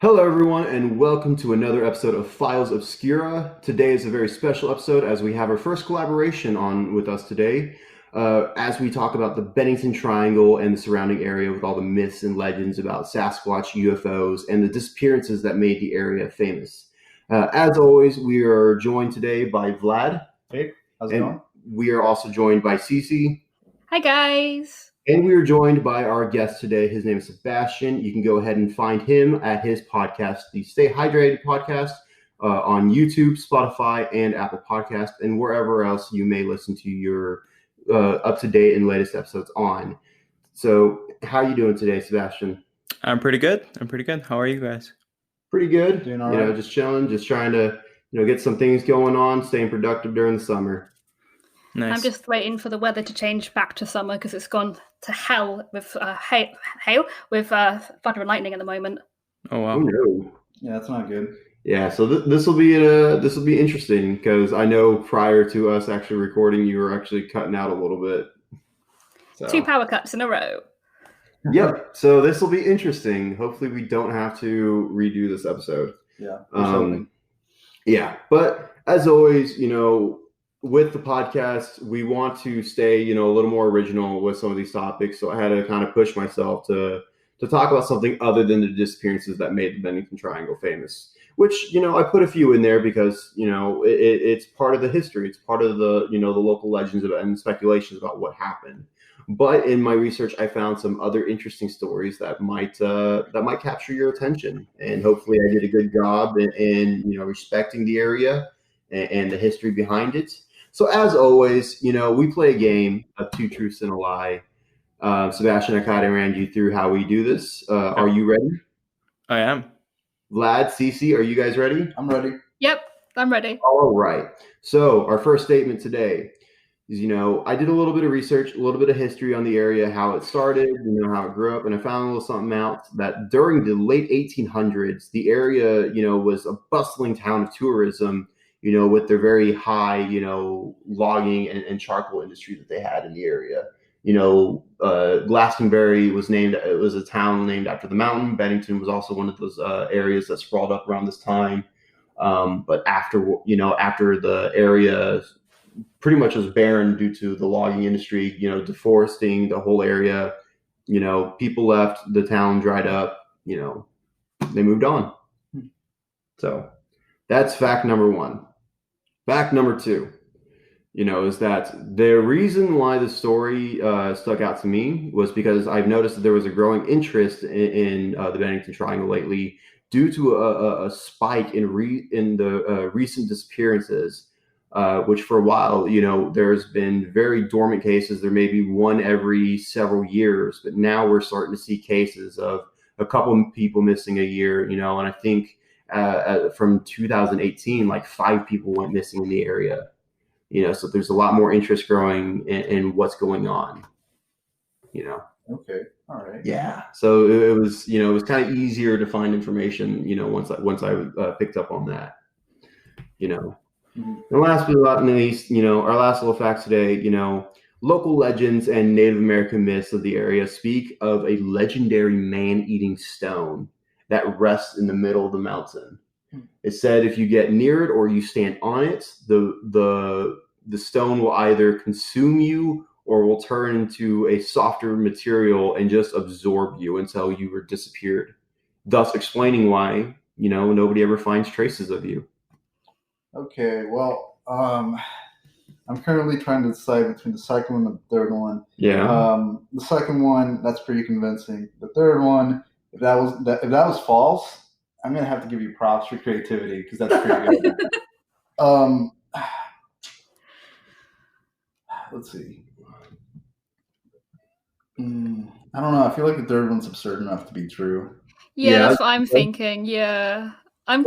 Hello, everyone, and welcome to another episode of Files Obscura. Today is a very special episode as we have our first collaboration on with us today as we talk about the Benington Triangle and the surrounding area with all the myths and legends about Sasquatch, UFOs, and the disappearances that made the area famous. As always, we are joined today by Vlad. Hey, how's it going? We are also joined by Cece. Hi, guys. And we are joined by our guest today. His name is Sebastian. You can go ahead and find him at his podcast, the Stay Hydrated podcast, on YouTube, Spotify, and Apple Podcasts, and wherever else you may listen to your up-to-date and latest episodes on. So how are you doing today, Sebastian? I'm pretty good. How are you guys? Pretty good. Doing all right. Just chilling, just trying to get some things going on, staying productive during the summer. Nice. I'm just waiting for the weather to change back to summer because it's gone to hell with hail with thunder and lightning at the moment. Oh wow. Oh no. Yeah, that's not good. Yeah, so this will be interesting because I know prior to us actually recording, you were actually cutting out a little bit. So. 2 power cuts in a row. Yep. So this will be interesting. Hopefully, we don't have to redo this episode. Yeah. Yeah, but as always, with the podcast, we want to stay, a little more original with some of these topics. So I had to kind of push myself to talk about something other than the disappearances that made the Bennington Triangle famous, which, I put a few in there because, it's part of the history. It's part of the, the local legends and speculations about what happened. But in my research, I found some other interesting stories that might capture your attention. And hopefully I did a good job in respecting the area and the history behind it. So as always, we play a game of 2 truths and a lie. Sebastian, I kind of ran you through how we do this. Are you ready? I am. Vlad, Cece, are you guys ready? I'm ready. Yep, I'm ready. All right. So our first statement today is, I did a little bit of research, a little bit of history on the area, how it started, how it grew up, and I found a little something out that during the late 1800s, the area, was a bustling town of tourism, with their very high, logging and charcoal industry that they had in the area. Glastonbury was it was a town named after the mountain. Bennington was also one of those areas that sprawled up around this time. But after the area pretty much was barren due to the logging industry, deforesting the whole area, people left, the town dried up, they moved on. So that's fact number 1. Fact number 2, is that the reason why the story stuck out to me was because I've noticed that there was a growing interest in the Bennington Triangle lately due to a spike in the recent disappearances, which for a while, there's been very dormant cases. There may be one every several years, but now we're starting to see cases of a couple of people missing a year, and I think from 2018, like 5 people went missing in the area. So there's a lot more interest growing in what's going on, Okay. All right. Yeah. So it was kind of easier to find information, once I picked up on that, Mm-hmm. And last but not least, our last little fact today, local legends and Native American myths of the area speak of a legendary man-eating stone that rests in the middle of the mountain. It's said if you get near it or you stand on it, the stone will either consume you or will turn into a softer material and just absorb you until you are disappeared, thus explaining why, nobody ever finds traces of you. Okay. Well, I'm currently trying to decide between the second one and the third one. Yeah. The second one, that's pretty convincing. The third one, if that was false, I'm gonna have to give you props for creativity because that's pretty good. Let's see. I don't know. I feel like the third one's absurd enough to be true. Yeah, that's what I'm thinking. Yeah, I'm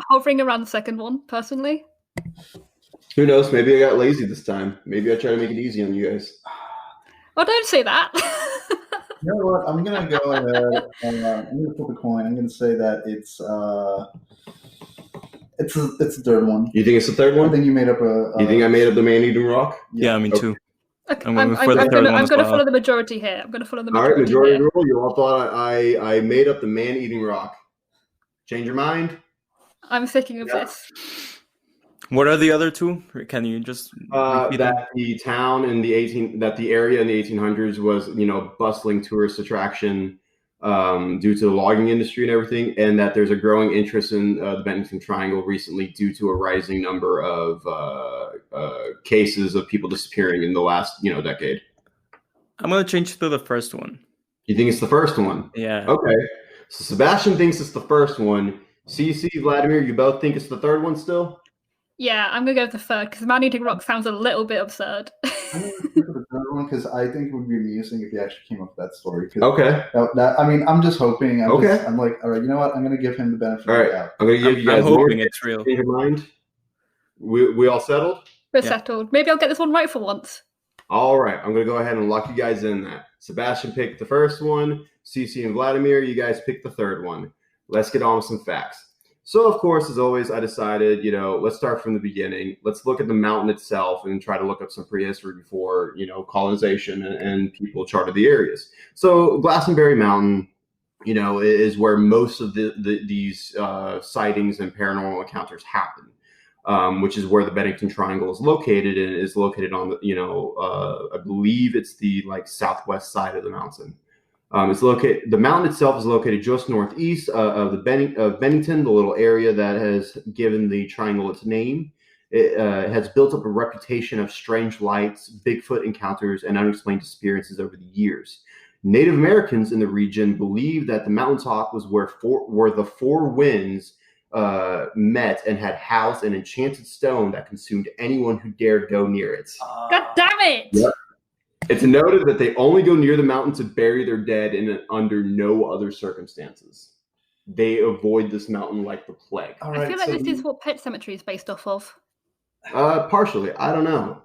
hovering around the second one personally. Who knows? Maybe I got lazy this time. Maybe I try to make it easy on you guys. Oh, don't say that. You know what? I'm gonna go ahead and I'm gonna flip a coin. I'm gonna say that it's the third one. You think it's the third I one? think you made up You think I made up the man-eating rock? Yeah, me too. Okay, I'm I'm going going as to well. follow the majority here. I'm going to follow the All right, majority. majority here. rule. You all thought I made up the man-eating rock. Change your mind? I'm thinking of Yeah. this. What are the other two? Can you just repeat them? That the town in the area in the 1800s was, bustling tourist attraction due to the logging industry and everything, and that there's a growing interest in the Benington Triangle recently due to a rising number of cases of people disappearing in the last, decade. I'm gonna change to the first one. You think it's the first one? Yeah. Okay. So Sebastian thinks it's the first one. CC, Vladimir, you both think it's the third one still? Yeah, I'm gonna go with the third because man-eating rock sounds a little bit absurd. I'm going to go for the third one because I think it would be amusing if he actually came up with that story. 'Cause Okay. I'm just hoping. Okay. I'm like, all right, you know what? I'm going to give him the benefit All of right. the doubt. I'm going to give you guys I'm more. hoping it's real. In your mind? We all settled? We're Yeah. settled. Maybe I'll get this one right for once. All right. I'm going to go ahead and lock you guys in that. Sebastian picked the first one. CC and Vladimir, you guys picked the third one. Let's get on with some facts. So, of course, as always, I decided, let's start from the beginning. Let's look at the mountain itself and try to look up some prehistory before, colonization and people charted the areas. So Glastonbury Mountain, is where most of these sightings and paranormal encounters happen, which is where the Bennington Triangle is located, and is located on the, I believe it's the southwest side of the mountain. The mountain itself is located just northeast of Bennington, the little area that has given the triangle its name. It has built up a reputation of strange lights, Bigfoot encounters, and unexplained disappearances over the years. Native Americans in the region believe that the mountaintop was where the four winds met and had housed an enchanted stone that consumed anyone who dared go near it. God damn it! Yep. It's noted that they only go near the mountain to bury their dead under no other circumstances. They avoid this mountain like the plague. All I right, feel like so this is what Pet Cemetery is based off of. Partially. I don't know.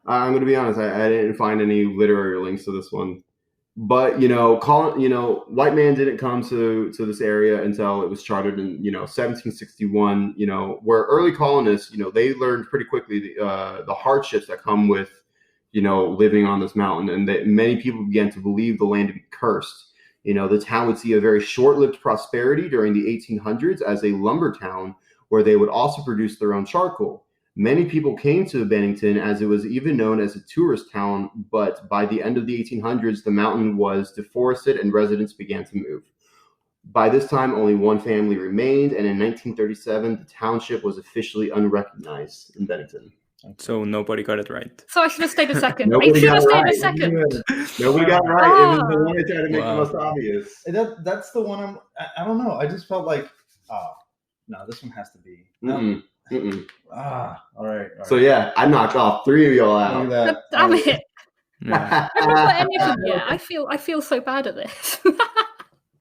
I'm going to be honest. I didn't find any literary links to this one. But, white man didn't come to this area until it was charted in, 1761, where early colonists, they learned pretty quickly the hardships that come with, living on this mountain, and that many people began to believe the land to be cursed. The town would see a very short-lived prosperity during the 1800s as a lumber town, where they would also produce their own charcoal. Many people came to Bennington as it was even known as a tourist town, but by the end of the 1800s, the mountain was deforested and residents began to move. By this time, only one family remained, and in 1937, the township was officially unrecognized in Bennington. So nobody got it right. So I should have stayed a second. I Nobody should have got it stayed right. a second. Nobody got it right. It was the one I tried to make Wow. the most obvious. That's the one I don't know. I just felt like, no, this one has to be. No. Mm-mm. Mm-mm. All right. So yeah, I knocked off 3 of y'all Look at out. that. God damn it! Yeah. I've not got any of them yet. I feel so bad at this.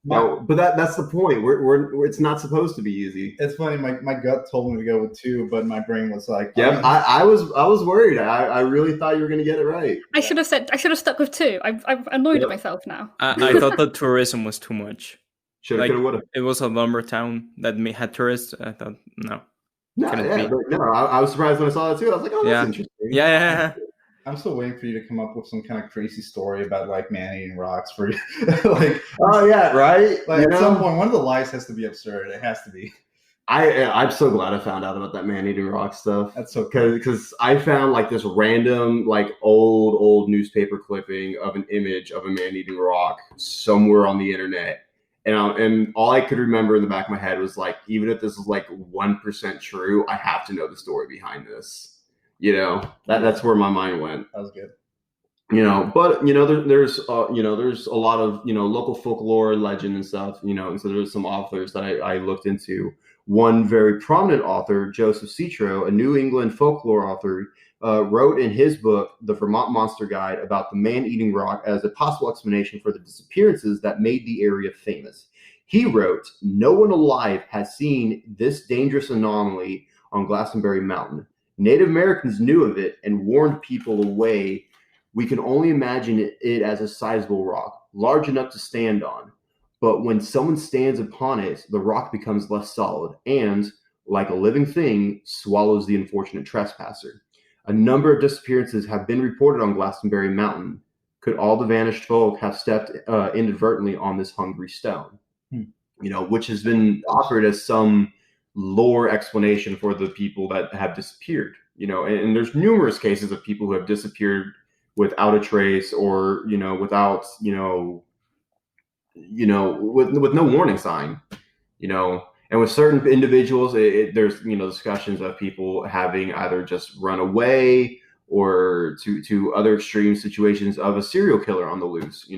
No, but that's the point. We're it's not supposed to be easy. It's funny. My gut told me to go with 2, but my brain was like, Yep, I was worried. I really thought you were gonna get it right. I should have stuck with 2. I'm annoyed at myself now. I thought the tourism was too much. Shoulda, Like, coulda, woulda. It was a lumber town that had tourists. I thought, no. No, couldn't yeah, be. but no, I was surprised when I saw that too. I was like, oh, that's Yeah. interesting. Yeah. I'm still waiting for you to come up with some kind of crazy story about like man eating rocks for like. Oh yeah, right. Like at some point, one of the lies has to be absurd. It has to be. I'm so glad I found out about that man eating rock stuff. That's so because I found like this random like old newspaper clipping of an image of a man eating rock somewhere on the internet, and all I could remember in the back of my head was like, even if this is like 1% true, I have to know the story behind this. That's where my mind went. That was good. But there's a lot of local folklore and legend and stuff. And so there's some authors that I looked into. One very prominent author, Joseph Citro, a New England folklore author, wrote in his book, The Vermont Monster Guide, about the man-eating rock as a possible explanation for the disappearances that made the area famous. He wrote, "No one alive has seen this dangerous anomaly on Glastonbury Mountain. Native Americans knew of it and warned people away. We can only imagine it as a sizable rock, large enough to stand on. But when someone stands upon it, the rock becomes less solid and, like a living thing, swallows the unfortunate trespasser. A number of disappearances have been reported on Glastonbury Mountain. Could all the vanished folk have stepped inadvertently on this hungry stone?" which has been offered as some lore explanation for the people that have disappeared. And there's numerous cases of people who have disappeared without a trace, or without with no warning sign. And with certain individuals, there's discussions of people having either just run away or to other extreme situations of a serial killer on the loose.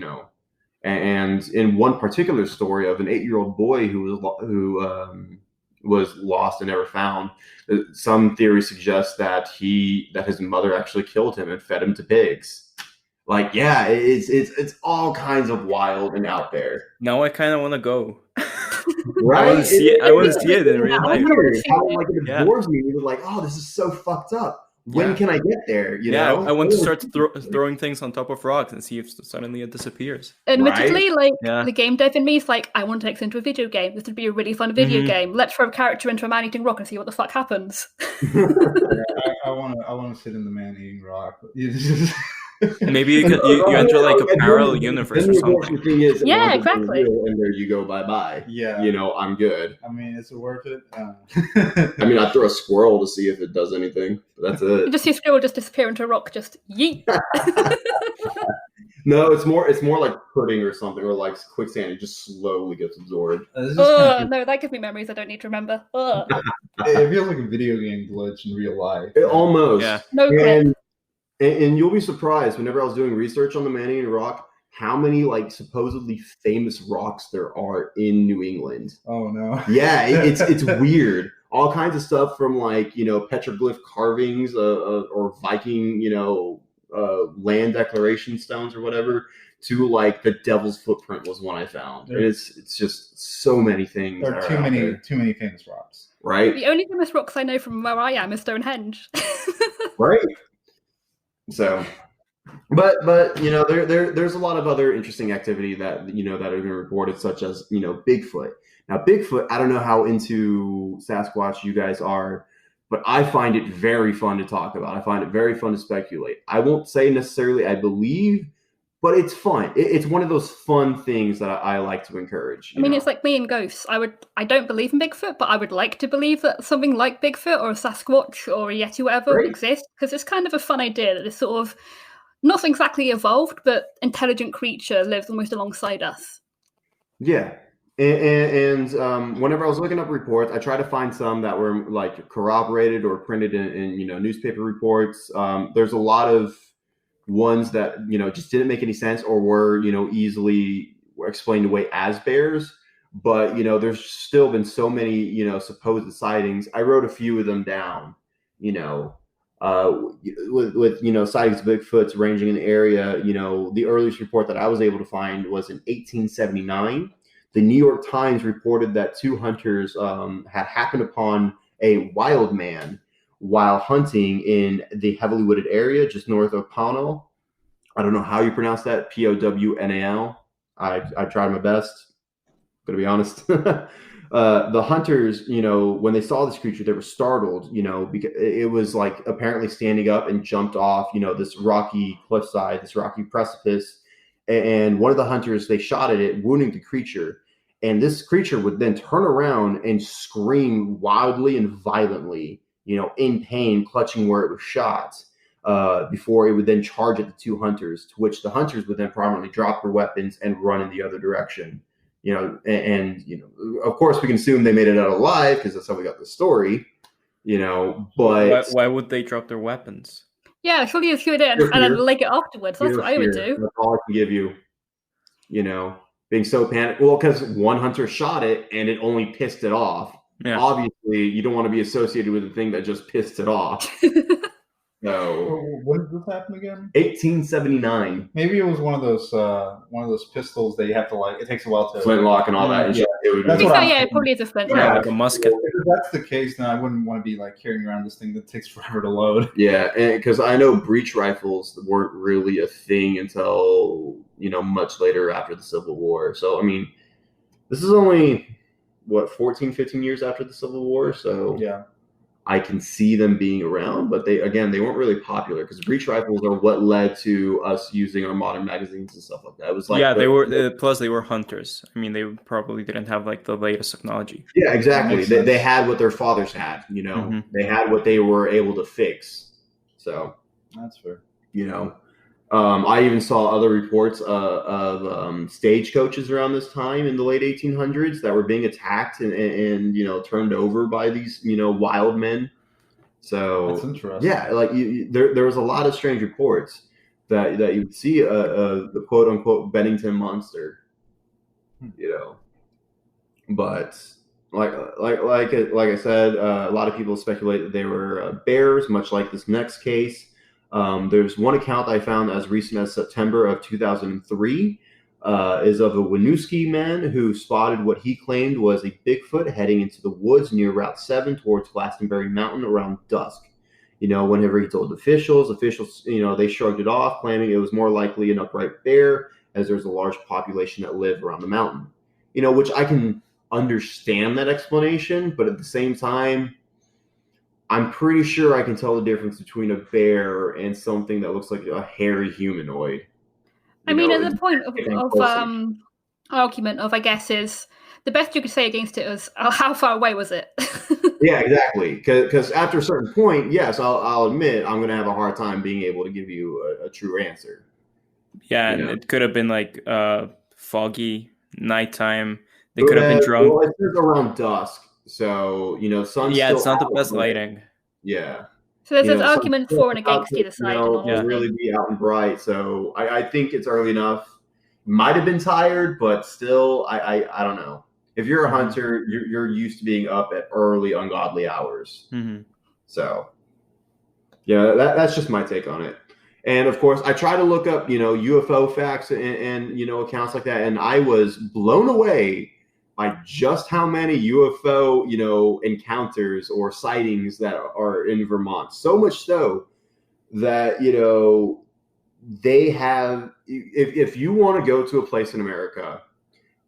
And in one particular story of an 8-year-old boy who was lost and never found, some theories suggest that his mother actually killed him and fed him to pigs. Like, yeah, it's all kinds of wild and out there. Now I kind of want to go. Right? I want to see it in real life. It absorbs me. You're like, oh, this is so fucked up. When can I get there? I want to start throwing things on top of rocks and see if suddenly it disappears. Admittedly, the game dev in me is like, I want to take this into a video game. This would be a really fun video game. Let's throw a character into a man-eating rock and see what the fuck happens. I want to sit in the man-eating rock. Maybe you enter like a parallel universe or something. The thing is, yeah, exactly. And there you go, bye-bye. Yeah. I'm good. I mean, is it worth it? I mean, I throw a squirrel to see if it does anything, but that's it. You just see a squirrel just disappear into a rock, just yeet. No, it's more like pudding or something, or like quicksand. It just slowly gets absorbed. No, that gives me memories I don't need to remember. It feels like a video game glitch in real life. Almost. Yeah. No grip. And you'll be surprised whenever I was doing research on the man-eating rock, how many like supposedly famous rocks there are in New England. Oh no. Yeah, it's weird. All kinds of stuff from like petroglyph carvings or Viking land declaration stones or whatever, to like the Devil's Footprint was one I found. And it's just so many things. There are too many famous rocks. Right. The only famous rocks I know from where I am is Stonehenge. Right. So, but there's a lot of other interesting activity that that have been reported, such as Bigfoot. Now, Bigfoot, I don't know how into Sasquatch you guys are, but I find it very fun to talk about. I find it very fun to speculate. I won't say necessarily I believe, but it's fun. It's one of those fun things that I like to encourage. I mean, it's like me and ghosts. I don't believe in Bigfoot, but I would like to believe that something like Bigfoot or a Sasquatch or a Yeti, whatever, exists, because it's kind of a fun idea that this sort of not exactly evolved, but intelligent creature lives almost alongside us. Yeah. And whenever I was looking up reports, I tried to find some that were like corroborated or printed in newspaper reports. There's a lot of ones that just didn't make any sense or were easily explained away as bears, but there's still been so many supposed sightings. I wrote a few of them down, with sightings of Bigfoots ranging in the area. The earliest report that I was able to find was in 1879. The New York Times reported that 2 hunters had happened upon a wild man while hunting in the heavily wooded area just north of Pownal. I don't know how you pronounce that, Pownal. I tried my best, going to be honest. The hunters, when they saw this creature, they were startled, because it was like apparently standing up and jumped off, this rocky cliffside, this rocky precipice. And one of the hunters, they shot at it, wounding the creature. And this creature would then turn around and scream wildly and violently, in pain, clutching where it was shot, before it would then charge at the 2 hunters, to which the hunters would then promptly drop their weapons and run in the other direction. Of course we can assume they made it out alive because that's how we got the story, but why would they drop their weapons? Yeah, surely you shoot it and then leg it afterwards. That's what I would do. That's all I can give you, being so panicked. Well, because one hunter shot it and it only pissed it off. Yeah. Obviously, you don't want to be associated with the thing that just pissed it off. So, when did this happen again? 1879. Maybe it was one of those pistols that you have to it takes a while to flintlock and all that. Yeah, it probably is a flintlock. Yeah, like a musket. If that's the case, then I wouldn't want to be carrying around this thing that takes forever to load. Yeah, because I know breech rifles weren't really a thing until much later after the Civil War. So I mean, this is only 14, 15 years after the Civil War. So yeah. I can see them being around, but they weren't really popular because breech rifles are what led to us using our modern magazines and stuff like that. It was like they were plus they were hunters. I mean, they probably didn't have like the latest technology. Yeah, exactly. They had what their fathers had. You know, Mm-hmm. they had what they were able to fix. So that's fair. You know, I even saw other reports of stagecoaches around this time in the late 1800s that were being attacked and turned over by these wild men. So that's interesting. Yeah, like there was a lot of strange reports that you would see the quote unquote Bennington monster. But like I said, a lot of people speculate that they were bears, much like this next case. There's one account I found as recent as September of 2003 is of a Winooski man who spotted what he claimed was a Bigfoot heading into the woods near Route 7 towards Glastonbury Mountain around dusk. Whenever he told officials, they shrugged it off, claiming it was more likely an upright bear as there's a large population that live around the mountain. Which I can understand that explanation, but at the same time, I'm pretty sure I can tell the difference between a bear and something that looks like a hairy humanoid. I mean, at the point of argument of, I guess, is the best you could say against it was, how far away was it? Yeah, exactly. Because after a certain point, yes, I'll admit I'm going to have a hard time being able to give you a true answer. Yeah, and it could have been like foggy, nighttime. They could have been drunk. Well, it's around dusk, so sun's yeah, still it's not the out, best lighting. Yeah. So there's an argument for and against either side. Really be out and bright. So I think it's early enough. Might have been tired, but still, I don't know. If you're a hunter, you're used to being up at early, ungodly hours. Mm-hmm. So, yeah, that's just my take on it. And of course, I try to look up, UFO facts and accounts like that, and I was blown away by just how many UFO, encounters or sightings that are in Vermont. So much so that, they have, if you want to go to a place in America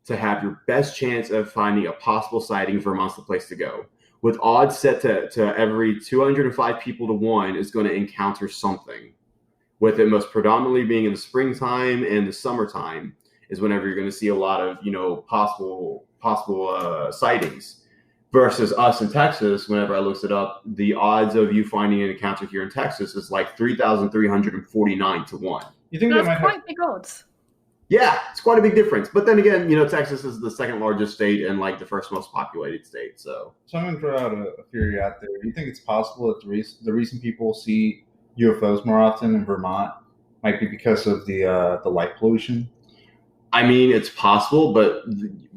to have your best chance of finding a possible sighting, Vermont's the place to go. With odds set to every 205 people to 1 is going to encounter something. With it most predominantly being in the springtime and the summertime is whenever you're going to see a lot of, possible sightings. Versus us in Texas, whenever I looked it up, the odds of you finding an encounter here in Texas is like 3,349 to 1. You think that's quite big odds? Yeah, it's quite a big difference. But then again, Texas is the second largest state and like the first most populated state. So I'm going to throw out a theory out there. Do you think it's possible that the reason people see UFOs more often in Vermont might be because of the light pollution? I mean, it's possible, but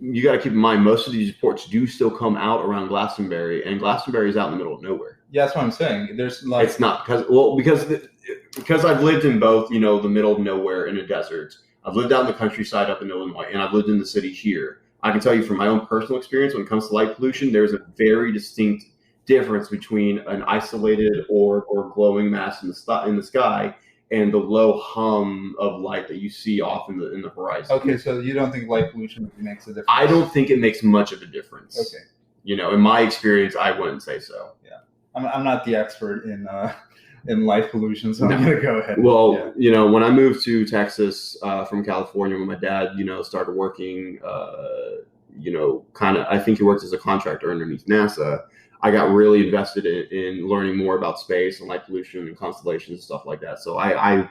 you got to keep in mind most of these reports do still come out around Glastonbury, and Glastonbury is out in the middle of nowhere. Yeah, that's what I'm saying. There's like it's not because I've lived in both, the middle of nowhere and a desert. I've lived out in the countryside up in Illinois, and I've lived in the city here. I can tell you from my own personal experience, when it comes to light pollution, there's a very distinct difference between an isolated orb or glowing mass in the sky and the low hum of light that you see off in the horizon. Okay, so you don't think light pollution makes a difference? I don't think it makes much of a difference. Okay. In my experience, I wouldn't say so. Yeah, I'm not the expert in light pollution, so I'm going to go ahead. Well, when I moved to Texas from California, when my dad, started working, I think he worked as a contractor underneath NASA. I got really invested in learning more about space and light pollution and constellations and stuff like that. So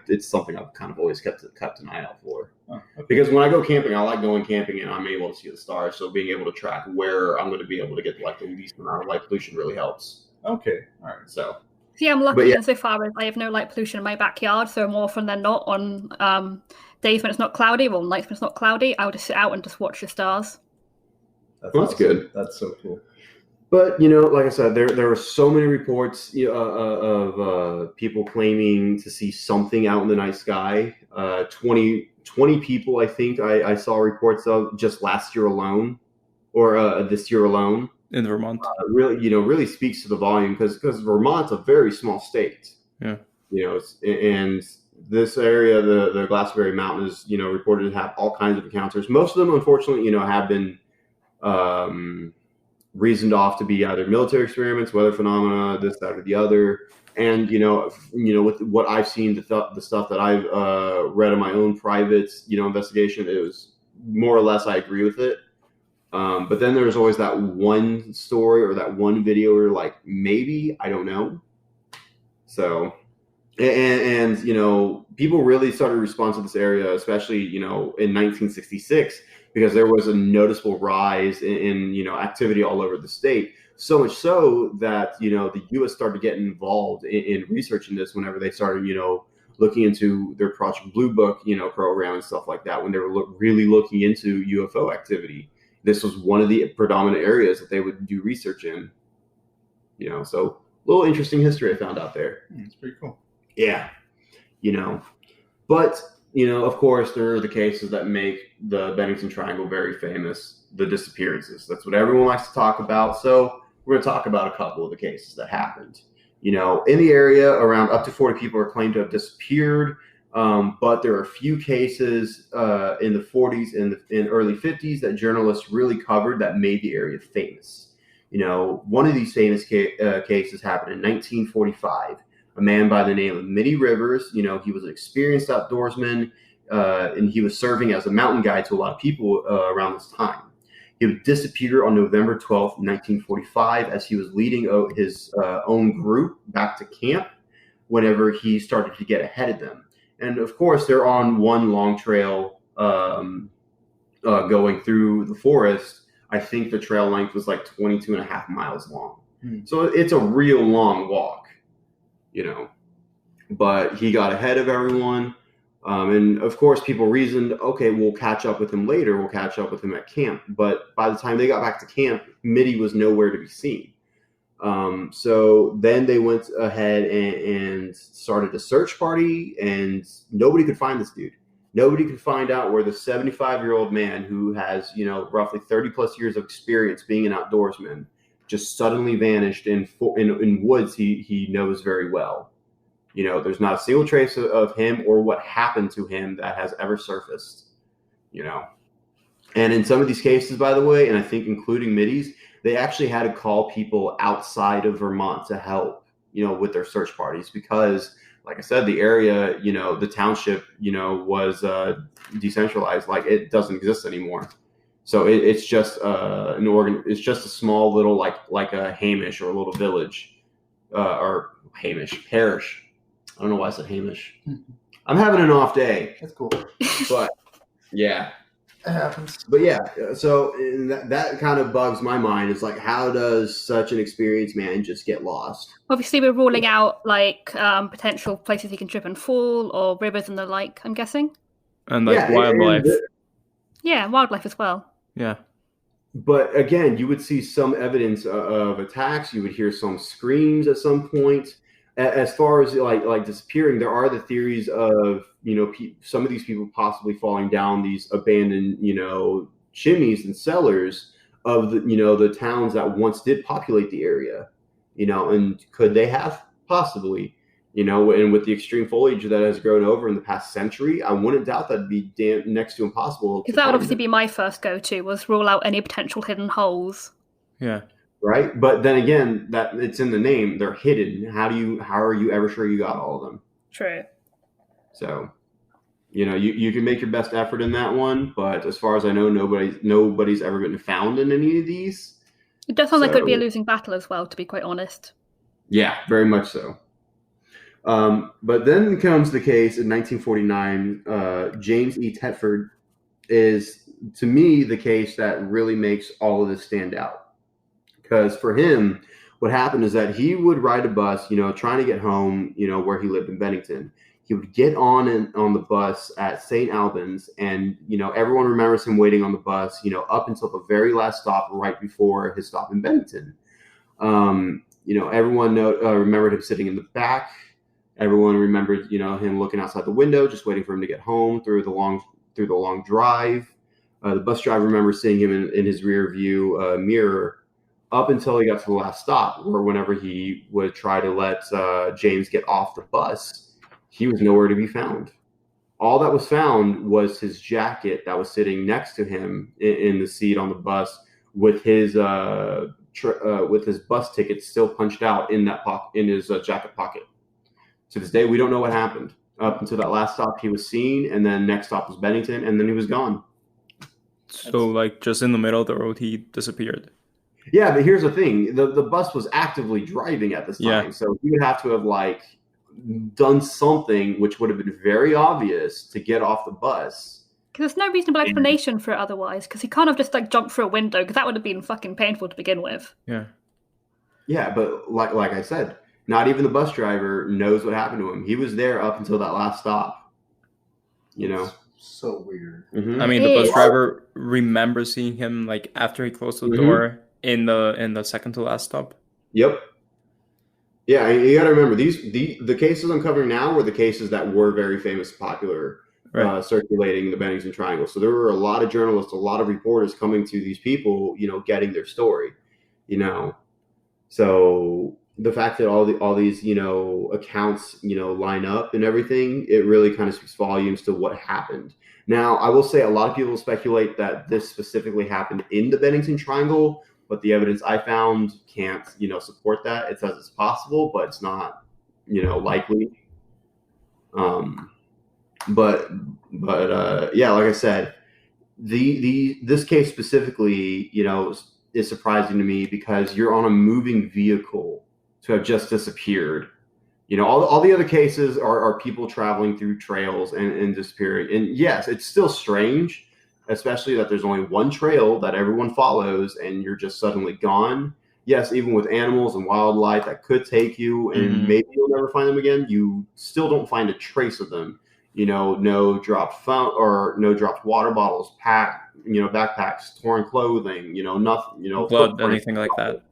it's something I've kind of always kept an eye out for. Oh, okay. Because when I go camping, I like going camping and I'm able to see the stars. So being able to track where I'm going to be able to get the least amount of light pollution really helps. Okay, all right. So yeah, I'm lucky so far as I have no light pollution in my backyard. So more often than not, on days when it's not cloudy, or nights when it's not cloudy, I would just sit out and just watch the stars. That's awesome. Good. That's so cool. But, like I said, there are so many reports of people claiming to see something out in the night sky. 20 people, I think, I saw reports of just last year alone, or this year alone. In Vermont. Really speaks to the volume because Vermont's a very small state. Yeah. And this area, the Glastonbury Mountain is, reported to have all kinds of encounters. Most of them, unfortunately, have been reasoned off to be either military experiments, weather phenomena, this, that, or the other. And with what I've seen, the stuff that I've read in my own private investigation, it was more or less I agree with it. But then there's always that one story or that one video where like maybe I don't know. So and people really started to respond to this area, especially in 1966, because there was a noticeable rise in activity all over the state. So much so that the U.S. started getting involved in researching this whenever they started looking into their Project Blue Book program and stuff like that. When they were really looking into UFO activity, this was one of the predominant areas that they would do research in. So a little interesting history I found out there. It's pretty cool. Yeah, but of course, there are the cases that make the Bennington Triangle very famous, the disappearances. That's what everyone likes to talk about. So we're going to talk about a couple of the cases that happened. In the area, around up to 40 people are claimed to have disappeared, but there are a few cases in the 40s and early 50s that journalists really covered that made the area famous. One of these famous cases happened in 1945. A man by the name of Mitty Rivers, he was an experienced outdoorsman, and he was serving as a mountain guide to a lot of people around this time. He would disappear on November 12th, 1945, as he was leading his own group back to camp whenever he started to get ahead of them. And of course, they're on one long trail going through the forest. I think the trail length was like 22 and a half miles long. So it's a real long walk. But he got ahead of everyone. And of course, people reasoned, okay, we'll catch up with him later. We'll catch up with him at camp. But by the time they got back to camp, Mitty was nowhere to be seen. So then they went ahead and started a search party, and nobody could find this dude. Nobody could find out where the 75-year-old man who has, roughly 30 plus years of experience being an outdoorsman just suddenly vanished in woods he knows very well. There's not a single trace of him or what happened to him that has ever surfaced. And in some of these cases, by the way, and I think including Mitty's, they actually had to call people outside of Vermont to help, with their search parties because, like I said, the area, the township, was decentralized. Like it doesn't exist anymore. So it's just it's just a small little like a Hamish or a little village, or Hamish parish. I don't know why I said Hamish. I'm having an off day. That's cool. But yeah, it happens. But yeah, so that kind of bugs my mind. It's like, how does such an experienced man just get lost? Obviously, we're ruling out potential places he can trip and fall, or rivers and the like, I'm guessing. And wildlife. Yeah, wildlife as well. Yeah. But again, you would see some evidence of attacks. You would hear some screams at some point. As far as like disappearing, there are the theories of some of these people possibly falling down these abandoned chimneys and cellars of the towns that once did populate the area, and could they have possibly, and with the extreme foliage that has grown over in the past century, I wouldn't doubt that'd be next to impossible. Because that would obviously be my first go-to, was rule out any potential hidden holes. Yeah. Right. But then again, that it's in the name, they're hidden. How are you ever sure you got all of them? True. So, you can make your best effort in that one. But as far as I know, nobody's ever been found in any of these. It does sound like it would be a losing battle as well, to be quite honest. Yeah, very much so. But then comes the case in 1949. James E. Thetford is, to me, the case that really makes all of this stand out. Because for him, what happened is that he would ride a bus, trying to get home, where he lived in Bennington. He would get on the bus at St. Albans, and, everyone remembers him waiting on the bus, up until the very last stop right before his stop in Bennington. Everyone remembered him sitting in the back. Everyone remembered, him looking outside the window, just waiting for him to get home through the long drive. The bus driver remembers seeing him in his rear view mirror up until he got to the last stop, or whenever he would try to let James get off the bus, he was nowhere to be found. All that was found was his jacket that was sitting next to him in the seat on the bus with his with his bus ticket still punched out in that in his jacket pocket. To this day, we don't know what happened. Up until that last stop, he was seen, and then next stop was Bennington, and then he was gone. So, like, just in the middle of the road, he disappeared. Yeah, but here's the thing: the bus was actively driving at this time, so he would have to have like done something which would have been very obvious to get off the bus. Because there's no reasonable explanation for it otherwise. Because he can't have just like jumped through a window, because that would have been fucking painful to begin with. Yeah. Yeah, but like I said, not even the bus driver knows what happened to him. He was there up until that last stop. You know. So weird. Mm-hmm. I mean, the bus driver remembers seeing him like after he closed the door in the second to last stop. Yep. Yeah, you got to remember the cases I'm covering now were the cases that were very famous, popular, circulating the Benington Triangle. So there were a lot of journalists, a lot of reporters coming to these people, you know, getting their story, you know. So the fact that all these, you know, accounts, you know, line up and everything, it really kind of speaks volumes to what happened. Now, I will say a lot of people speculate that this specifically happened in the Benington Triangle, but the evidence I found can't, you know, support that. It says it's possible, but it's not, you know, likely. But yeah, like I said, this case specifically, you know, is surprising to me because you're on a moving vehicle to have just disappeared. You know, all the other cases are people traveling through trails and disappearing. And yes, it's still strange, especially that there's only one trail that everyone follows and you're just suddenly gone. Yes, even with animals and wildlife that could take you and maybe you'll never find them again, you still don't find a trace of them. You know, no dropped phone or no dropped water bottles, backpacks, torn clothing, you know, nothing, you know, blood, anything like that.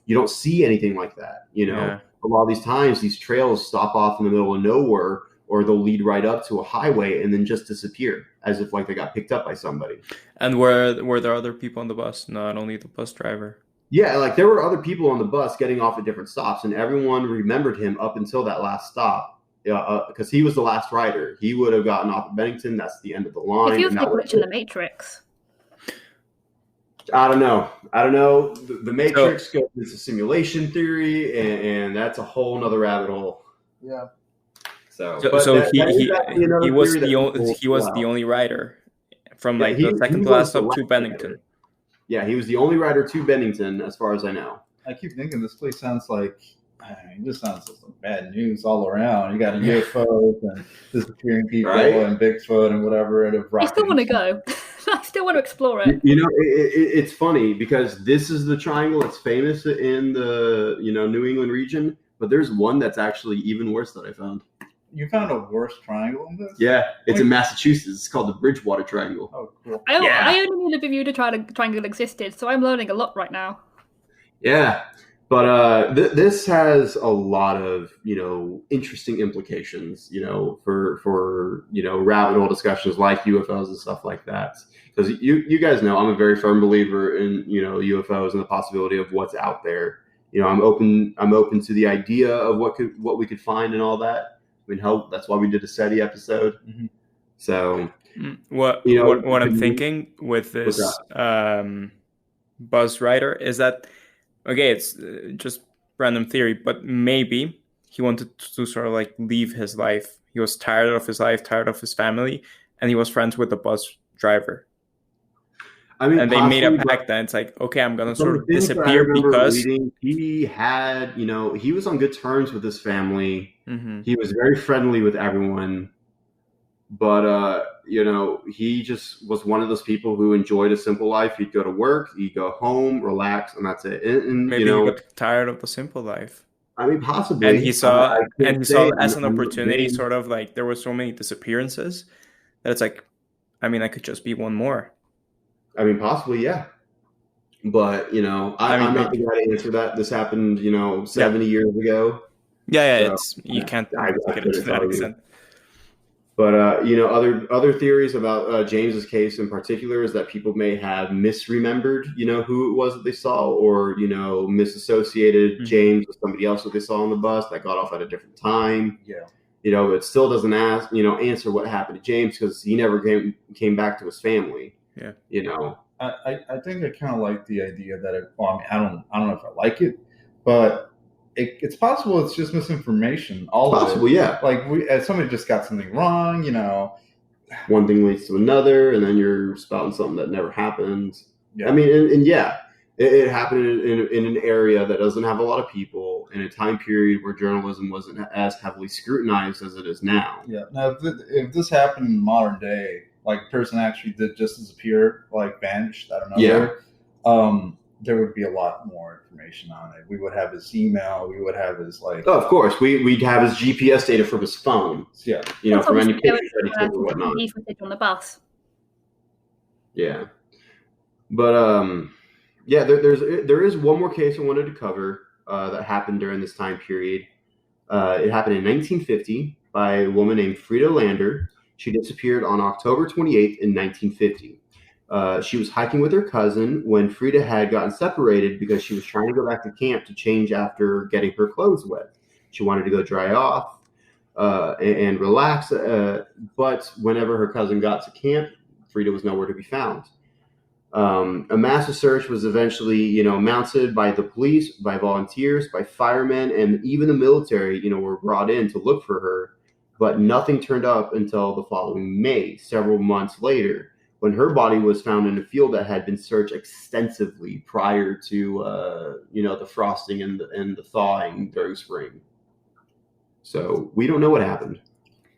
You don't see anything like that, you know. A lot of these times, these trails stop off in the middle of nowhere, or they'll lead right up to a highway and then just disappear, as if like they got picked up by somebody. And were there other people on the bus, not only the bus driver? Yeah, like there were other people on the bus getting off at different stops, and everyone remembered him up until that last stop, because he was the last rider. He would have gotten off at Bennington. That's the end of the line. It feels like glitch in the Matrix. I don't know. The Matrix goes into simulation theory, and that's a whole nother rabbit hole. Yeah. So he was the only rider from like the second to last stop to Bennington. Yeah, he was the only rider to Bennington, as far as I know. I keep thinking this place sounds like. It just sounds like bad news all around. You got UFOs and disappearing people and Bigfoot and whatever. I still want to go. I still want to explore it. You know, it's funny because this is the triangle that's famous in the New England region, but there's one that's actually even worse that I found. You found a worse triangle in this? Yeah, it's in Massachusetts. It's called the Bridgewater Triangle. Oh, cool. I only knew the Bermuda Triangle existed, so I'm learning a lot right now. Yeah. But this has a lot of, interesting implications, for rabbit hole discussions like UFOs and stuff like that. Because you guys know I'm a very firm believer in, UFOs and the possibility of what's out there. I'm open to the idea of what we could find and all that. I mean, that's why we did a SETI episode. Mm-hmm. So what I'm thinking with this bus rider is that. Okay, it's just random theory, but maybe he wanted to sort of like leave his life. He was tired of his life, tired of his family, and he was friends with the bus driver. I mean, and they made a pact that it's like, okay, I'm gonna sort of disappear because he had, he was on good terms with his family. Mm-hmm. He was very friendly with everyone, but he just was one of those people who enjoyed a simple life. He'd go to work, he'd go home, relax, and that's it. And maybe he got tired of the simple life. I mean, possibly. And he saw it as an opportunity, sort of like there were so many disappearances that it's like, I mean, I could just be one more. I mean, possibly, yeah. But I'm not the guy to answer that. This happened, 70 years ago. Yeah, so, you can't get it to that extent. But other theories about James's case in particular is that people may have misremembered, who it was that they saw, or misassociated James with somebody else that they saw on the bus that got off at a different time. Yeah. It still doesn't answer what happened to James because he never came back to his family. Yeah. I think I kind of like the idea that I don't know if I like it, but it's possible it's just misinformation. All possible, of it. yeah. Like somebody just got something wrong, One thing leads to another, and then you're spouting something that never happened. Yeah. I mean, and yeah, it happened in an area that doesn't have a lot of people, in a time period where journalism wasn't as heavily scrutinized as it is now. Yeah. Now, if this happened in modern day, like a person actually did just disappear, like vanished, I don't know. Yeah. There would be a lot more information on it. We would have his email. We would have his Oh, of course, we'd have his GPS data from his phone. Yeah. From any pictures that he took or whatnot. Footage on the bus. Yeah. But yeah, there is one more case I wanted to cover that happened during this time period. It happened in 1950 by a woman named Frida Lander. She disappeared on October 28th in 1950. She was hiking with her cousin when Frida had gotten separated because she was trying to go back to camp to change after getting her clothes wet. She wanted to go dry off and relax, but whenever her cousin got to camp, Frida was nowhere to be found. A massive search was eventually, mounted by the police, by volunteers, by firemen, and even the military, were brought in to look for her. But nothing turned up until the following May, several months later, when her body was found in a field that had been searched extensively prior to, the frosting and the thawing during spring. So we don't know what happened.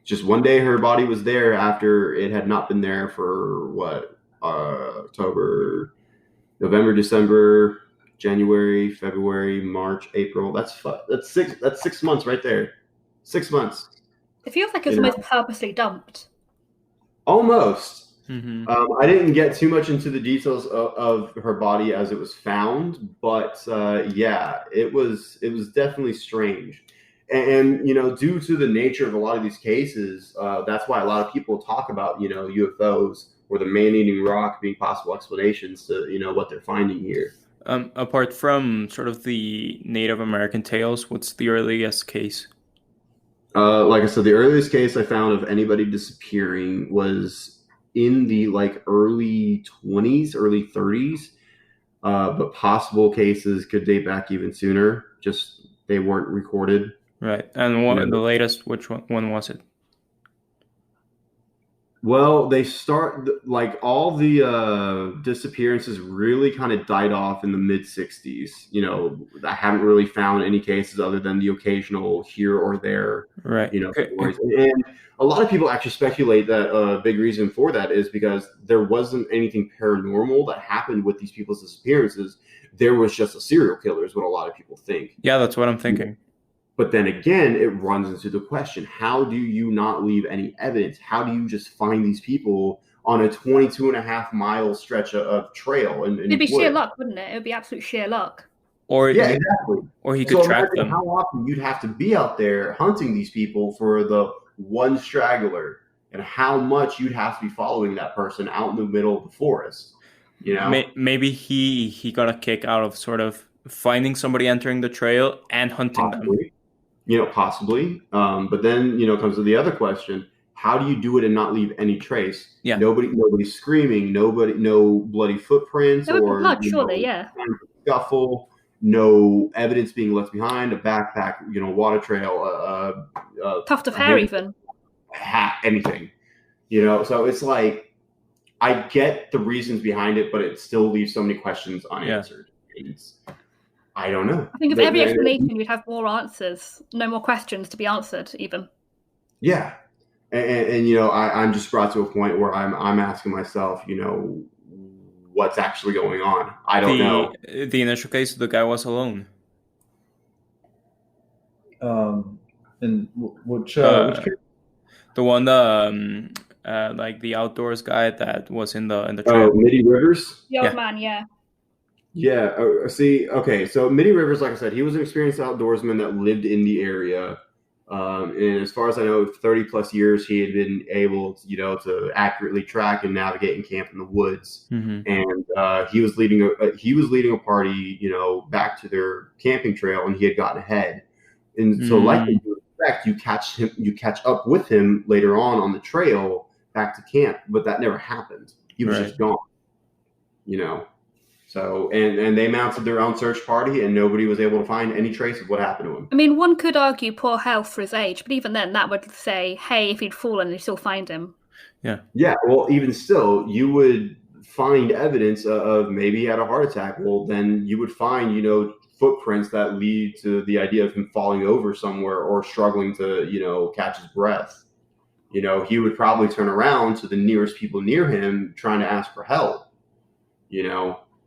Just one day her body was there after it had not been there for October, November, December, January, February, March, April. That's 6 months right there. 6 months. It feels like it's almost purposely dumped. Almost. Mm-hmm. I didn't get too much into the details of her body as it was found, but yeah, it was definitely strange. And due to the nature of a lot of these cases, that's why a lot of people talk about, UFOs or the man-eating rock being possible explanations to, what they're finding here. Apart from sort of the Native American tales, what's the earliest case? Like I said, the earliest case I found of anybody disappearing was in the early 20s, early 30s, but possible cases could date back even sooner. Just they weren't recorded. Right, and the latest, which one was it? Well, they start all the disappearances really kind of died off in the mid 60s. I haven't really found any cases other than the occasional here or there. Right. Stories. And a lot of people actually speculate that a big reason for that is because there wasn't anything paranormal that happened with these people's disappearances. There was just a serial killer, is what a lot of people think. Yeah, that's what I'm thinking. But then again, it runs into the question, how do you not leave any evidence? How do you just find these people on a 22.5-mile stretch of trail? It'd be sheer luck, wouldn't it? It would be absolute sheer luck. Yeah, exactly. Or he could track them. How often you'd have to be out there hunting these people for the one straggler, and how much you'd have to be following that person out in the middle of the forest. Maybe he got a kick out of sort of finding somebody entering the trail and hunting them. Possibly. But then, comes to the other question. How do you do it and not leave any trace? Yeah. Nobody's screaming, no bloody footprints or blood, surely, yeah. Scuffle, no evidence being left behind, a backpack, water trail, tuft of hair even. Hat, anything. So it's like, I get the reasons behind it, but it still leaves so many questions unanswered. Yeah. I don't know. I think if every explanation we'd have more answers, no more questions to be answered even. Yeah. And I'm just brought to a point where I'm asking myself, what's actually going on? I don't know. The initial case, the guy was alone. And which case? The one the outdoors guy that was in the trail. Oh, Mitty Rivers? The old man, yeah. Yeah. See, okay. So Mitty Rivers, like I said, he was an experienced outdoorsman that lived in the area. And as far as I know, 30 plus years, he had been able to, to accurately track and navigate and camp in the woods. Mm-hmm. And he was leading a party, back to their camping trail, and he had gotten ahead. And so, like you expect, you catch up with him later on the trail back to camp, but that never happened. He was just gone. you know. So, and they mounted their own search party, and nobody was able to find any trace of what happened to him. I mean, one could argue poor health for his age, but even then, that would say, hey, if he'd fallen, you'd still find him. Yeah. Yeah, well, even still, you would find evidence of maybe he had a heart attack. Well, then you would find, footprints that lead to the idea of him falling over somewhere or struggling to, catch his breath. He would probably turn around to the nearest people near him trying to ask for help,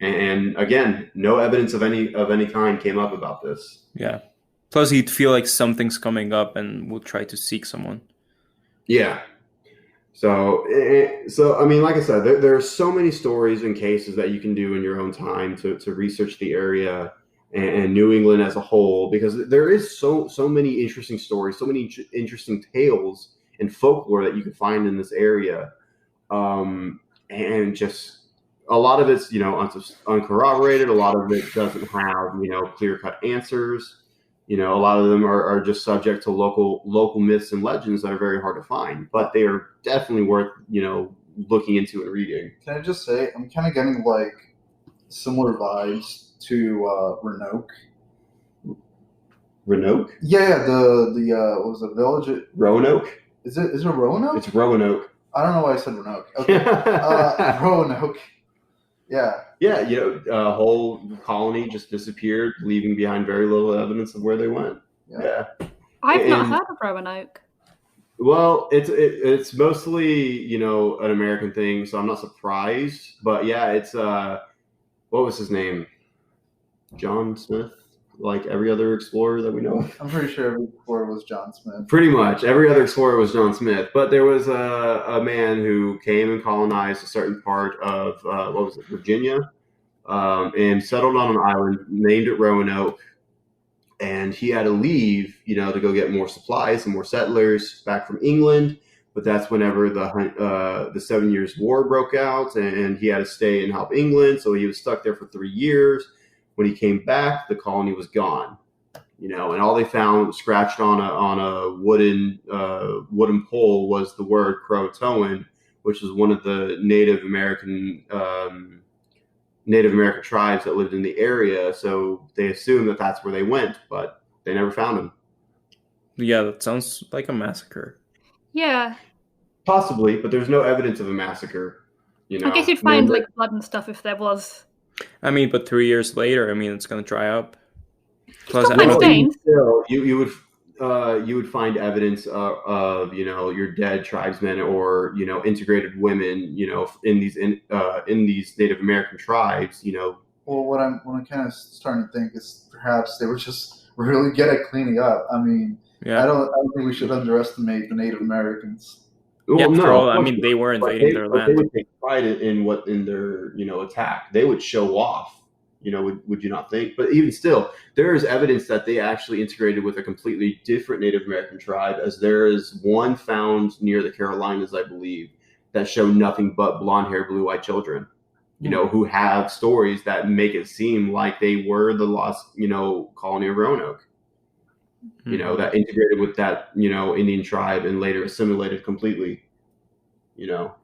and again, no evidence of any kind came up about this. Yeah. Plus, he'd feel like something's coming up and would try to seek someone. Yeah. So I mean, like I said, there are so many stories and cases that you can do in your own time to research the area and New England as a whole, because there is so many interesting stories, so many interesting tales and folklore that you can find in this area, and just a lot of it's uncorroborated. A lot of it doesn't have clear-cut answers. A lot of them are just subject to local myths and legends that are very hard to find, but they are definitely worth looking into and reading. Can I just say I'm kind of getting like similar vibes to Roanoke. Roanoke? Yeah, the what was the village? Roanoke? Is it Roanoke? It's Roanoke. I don't know why I said Roanoke. Okay, Roanoke. Yeah. Yeah, a whole colony just disappeared, leaving behind very little evidence of where they went. Yeah. I've not heard of Roanoke. Well, it's mostly, an American thing, so I'm not surprised. But yeah, it's what was his name? John Smith, like every other explorer that we know of. I'm pretty sure every explorer was John Smith. Pretty much every other explorer was John Smith, but there was a man who came and colonized a certain part of Virginia, and settled on an island, named it Roanoke, and he had to leave, to go get more supplies and more settlers back from England. But that's whenever the 7 Years' War broke out, and he had to stay and help England, so he was stuck there for 3 years. When he came back, the colony was gone, and all they found scratched on a wooden pole was the word Croatoan, which is one of the Native American tribes that lived in the area. So they assumed that that's where they went, but they never found him. Yeah, that sounds like a massacre. Yeah. Possibly, but there's no evidence of a massacre. I guess you'd find like blood and stuff if there was. I mean, but 3 years later, it's going to dry up. Plus, still, you would find evidence of your dead tribesmen or integrated women in these Native American tribes. Well, what I'm kind of starting to think is perhaps they were just really good at cleaning up. I mean, yeah. I don't think we should underestimate the Native Americans. Well, no, they were invading their land. They would take pride in their attack. They would show off. Would you not think? But even still, there is evidence that they actually integrated with a completely different Native American tribe, as there is one found near the Carolinas, I believe, that show nothing but blonde-haired, blue-eyed children. Who have stories that make it seem like they were the lost colony of Roanoke. That integrated with that, Indian tribe and later assimilated completely,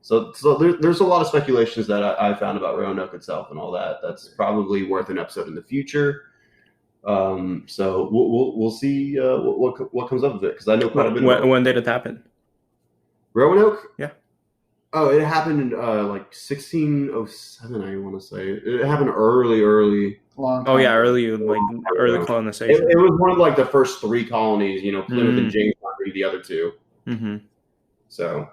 So there's a lot of speculations that I found about Roanoke itself and all that. That's probably worth an episode in the future. So we'll see what comes up of it, because I know quite a bit. When did it happen? Roanoke? Yeah. Oh, it happened in like 1607, I want to say. It happened early. Early colonization. It was one of like the first 3 colonies, Plymouth and Jamestown being the other 2. Mm-hmm. So,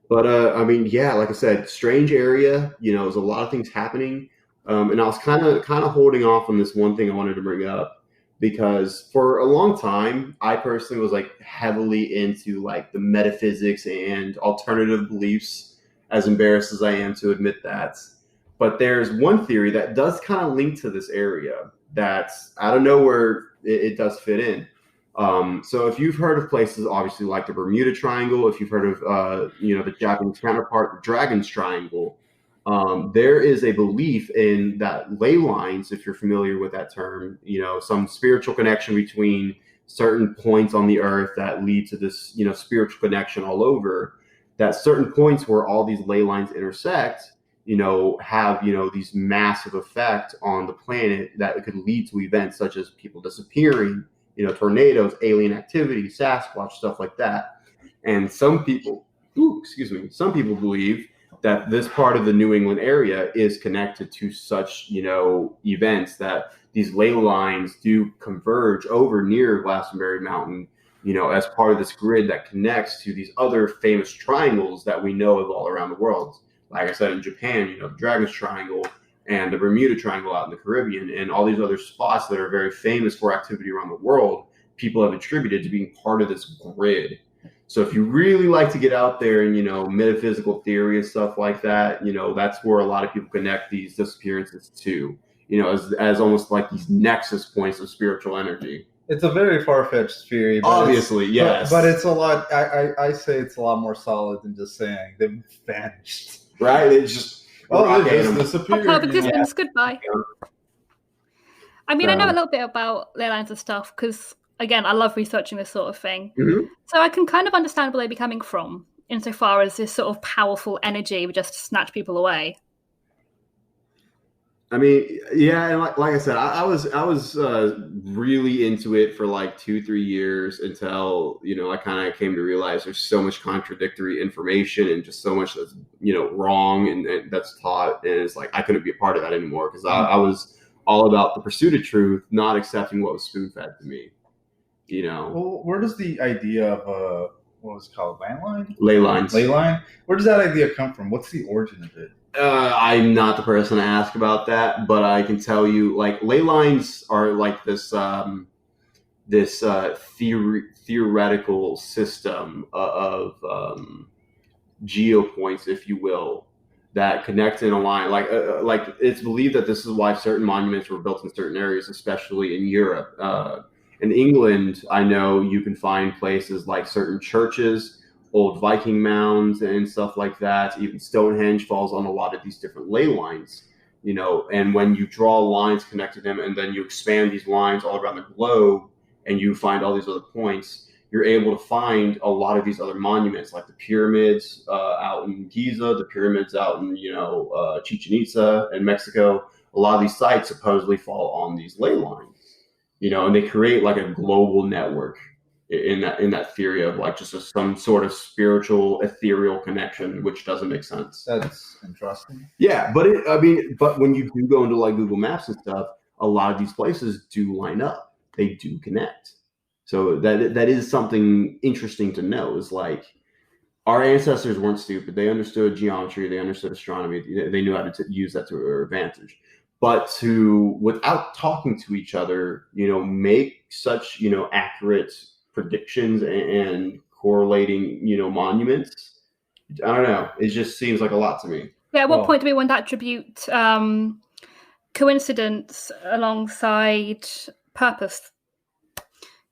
but I mean, yeah, like I said, strange area. There's a lot of things happening, and I was kind of holding off on this one thing I wanted to bring up, because for a long time, I personally was like heavily into like the metaphysics and alternative beliefs, as embarrassed as I am to admit that. But there's one theory that does kind of link to this area that's out of nowhere. It does fit in. So if you've heard of places, obviously like the Bermuda Triangle, if you've heard of, the Japanese counterpart, the Dragon's Triangle, there is a belief in that ley lines, if you're familiar with that term, some spiritual connection between certain points on the earth that lead to this, spiritual connection all over, that certain points where all these ley lines intersect, have, these massive effect on the planet that could lead to events such as people disappearing, tornadoes, alien activity, Sasquatch, stuff like that. And some people believe that this part of the New England area is connected to such, events, that these ley lines do converge over near Glastonbury Mountain, as part of this grid that connects to these other famous triangles that we know of all around the world. Like I said, in Japan, the Dragon's Triangle and the Bermuda Triangle out in the Caribbean, and all these other spots that are very famous for activity around the world, people have attributed to being part of this grid. So if you really like to get out there and, metaphysical theory and stuff like that, that's where a lot of people connect these disappearances to, as almost like these nexus points of spiritual energy. It's a very far-fetched theory. But obviously, yes. But it's a lot, I say it's a lot more solid than just saying they've vanished. Right? It's just, they just disappeared. Part of existence, goodbye. Yeah. I mean, I know a little bit about ley lines and stuff because, again, I love researching this sort of thing. Mm-hmm. So I can kind of understand where they'd be coming from, insofar as this sort of powerful energy would just snatch people away. I mean, yeah, and like I said, I was really into it for like 2-3 years until, I kind of came to realize there's so much contradictory information and just so much that's, wrong and that's taught. And it's like, I couldn't be a part of that anymore because I was all about the pursuit of truth, not accepting what was spoon-fed to me, Well, where does the idea of, what was it called, landline? Ley lines. Ley line? Where does that idea come from? What's the origin of it? I'm not the person to ask about that, but I can tell you, like, ley lines are like this theoretical system of geopoints, if you will, that connect in a line. Like it's believed that this is why certain monuments were built in certain areas, especially in Europe. In England, I know you can find places like certain churches, old Viking mounds and stuff like that. Even Stonehenge falls on a lot of these different ley lines, and when you draw lines connected them and then you expand these lines all around the globe and you find all these other points, you're able to find a lot of these other monuments, like the pyramids out in Giza, the pyramids out in, Chichen Itza in Mexico. A lot of these sites supposedly fall on these ley lines, and they create like a global network in that theory of like just some sort of spiritual ethereal connection, which doesn't make sense. That's interesting. Yeah, but when you do go into like Google Maps and stuff, a lot of these places do line up. They do connect. So that is something interesting to know. Is like our ancestors weren't stupid. They understood geometry. They understood astronomy. They knew how to use that to their advantage. But without talking to each other, make such accurate predictions and correlating, monuments. I don't know. It just seems like a lot to me. Yeah, at what point do we want to attribute coincidence alongside purpose?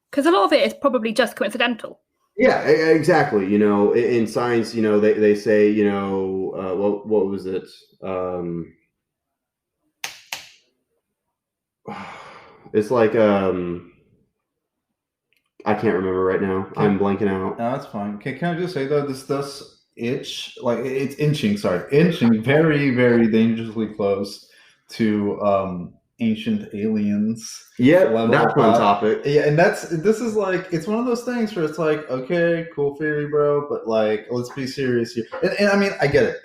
Because a lot of it is probably just coincidental. Yeah, exactly. In science, they say, what was it? It's like I can't remember right now. I'm blanking out. No, that's fine. Can I just say though, this does itch, like it's inching very, very dangerously close to ancient aliens. Yeah, that's one topic. Yeah, and this is like, it's one of those things where it's like, okay, cool theory, bro, but like, let's be serious here. And I mean, I get it.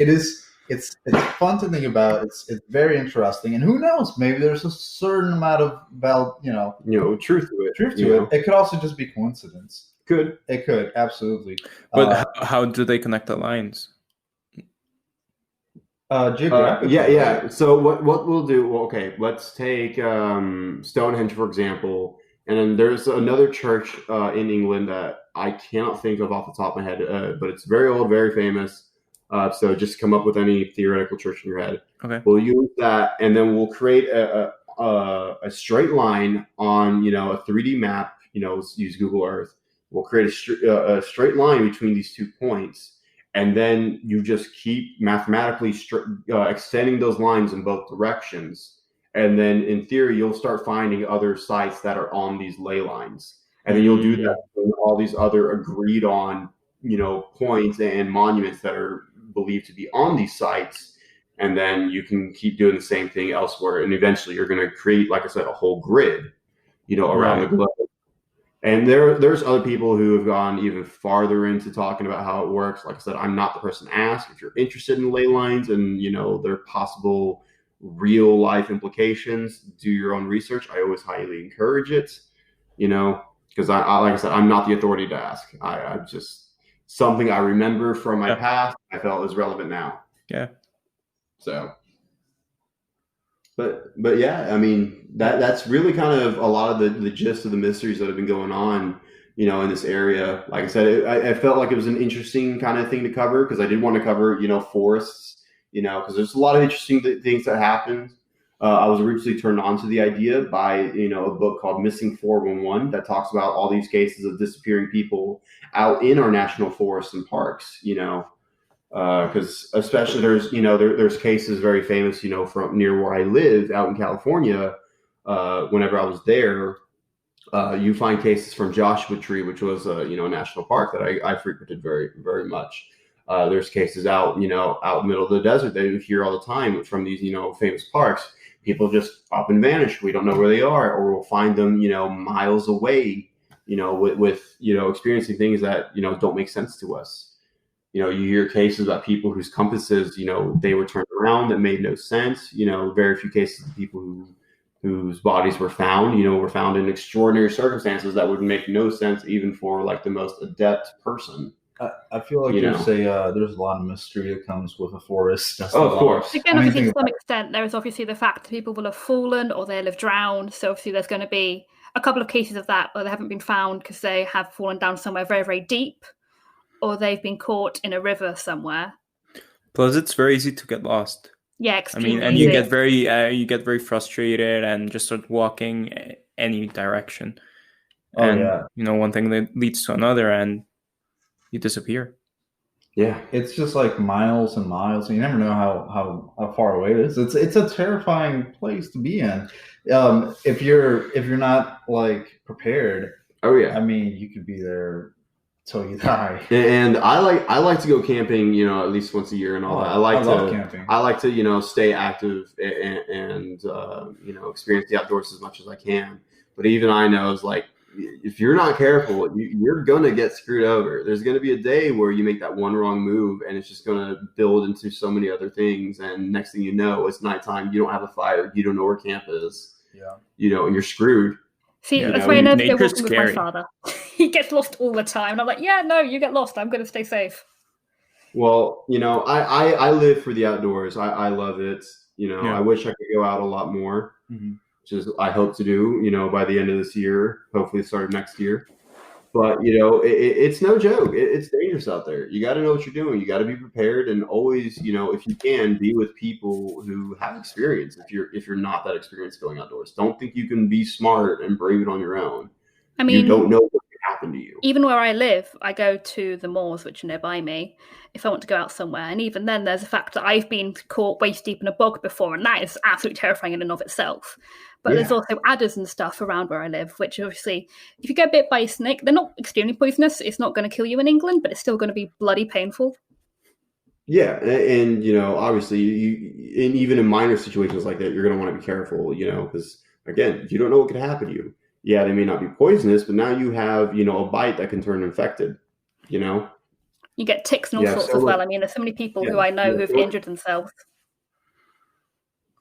It's fun to think about. It's very interesting, and who knows? Maybe there's a certain amount of truth to it. It could also just be coincidence. It could absolutely. But how do they connect the lines? Geographically. Yeah. So what we'll do? Well, okay, let's take Stonehenge for example, and then there's another church in England that I cannot think of off the top of my head, but it's very old, very famous. So just come up with any theoretical church in your head. Okay. We'll use that, and then we'll create a straight line on a 3D map. Use Google Earth. We'll create a straight line between these 2 points, and then you just keep mathematically extending those lines in both directions. And then in theory, you'll start finding other sites that are on these ley lines, and then you'll do that with all these other agreed on points and monuments that are believed to be on these sites, and then you can keep doing the same thing elsewhere, and eventually you're going to create, like I said, a whole grid, around the globe. And there's other people who have gone even farther into talking about how it works. Like I said, I'm not the person to ask. If you're interested in ley lines and their possible real life implications, do your own research. I always highly encourage it, because I like I said, I'm not the authority to ask. I'm just something I remember from my past. I felt is relevant now. Yeah. So. But yeah, I mean, that's really kind of a lot of the gist of the mysteries that have been going on, in this area. Like I said, I felt like it was an interesting kind of thing to cover, because I did want to cover, forests, because there's a lot of interesting things that happened. I was originally turned on to the idea by, a book called Missing 411 that talks about all these cases of disappearing people out in our national forests and parks, because especially there's cases very famous, from near where I live out in California. Whenever I was there, you find cases from Joshua Tree, which was a national park that I frequented very, very much. There's cases out in the middle of the desert that you hear all the time from these famous parks. People just up and vanish. We don't know where they are, or we'll find them miles away. With experiencing things that don't make sense to us. You hear cases about people whose compasses, they were turned around that made no sense. Very few cases of people whose bodies were found, were found in extraordinary circumstances that would make no sense even for like the most adept person. I feel like there's a lot of mystery that comes with a forest. Of course. Again, obviously, to some extent, there is obviously the fact that people will have fallen or they'll have drowned. So obviously there's going to be a couple of cases of that where they haven't been found because they have fallen down somewhere very, very deep, or they've been caught in a river somewhere. Plus, it's very easy to get lost. Yeah, extremely and easy. you get very frustrated and just start walking any direction. One thing that leads to another, and you disappear. Yeah, it's just like miles and miles, and you never know how far away it is. It's a terrifying place to be in. If you're not like prepared. Oh yeah, I mean, you could be there till you die. And I like to go camping, at least once a year and all that. I love camping. I like to stay active and experience the outdoors as much as I can. But even I know is like, if you're not careful, you're gonna get screwed over. There's gonna be a day where you make that one wrong move, and it's just gonna build into so many other things. And next thing you know, it's nighttime. You don't have a fire. You don't know where camp is. Yeah. And you're screwed. See, that's why I never go walking with my father. He gets lost all the time. And I'm like, yeah, no, you get lost. I'm going to stay safe. Well, I live for the outdoors. I love it. I wish I could go out a lot more, which is I hope to do, by the end of this year, hopefully the start of next year. But, it's no joke. It's dangerous out there. You got to know what you're doing. You got to be prepared, and always, if you can, be with people who have experience. If you're not that experienced going outdoors, don't think you can be smart and brave it on your own. I mean, you don't know what can happen to you. Even where I live, I go to the moors, which are nearby me, if I want to go out somewhere. And even then, there's the fact that I've been caught waist deep in a bog before, and that is absolutely terrifying in and of itself. But there's also adders and stuff around where I live, which obviously, if you get bit by a snake, they're not extremely poisonous. It's not going to kill you in England, but it's still going to be bloody painful. Yeah, and obviously, even in minor situations like that, you're going to want to be careful, because again, you don't know what could happen to you. Yeah, they may not be poisonous, but now you have, a bite that can turn infected, You get ticks and all sorts as well. I mean, there's so many people who I know who've injured themselves.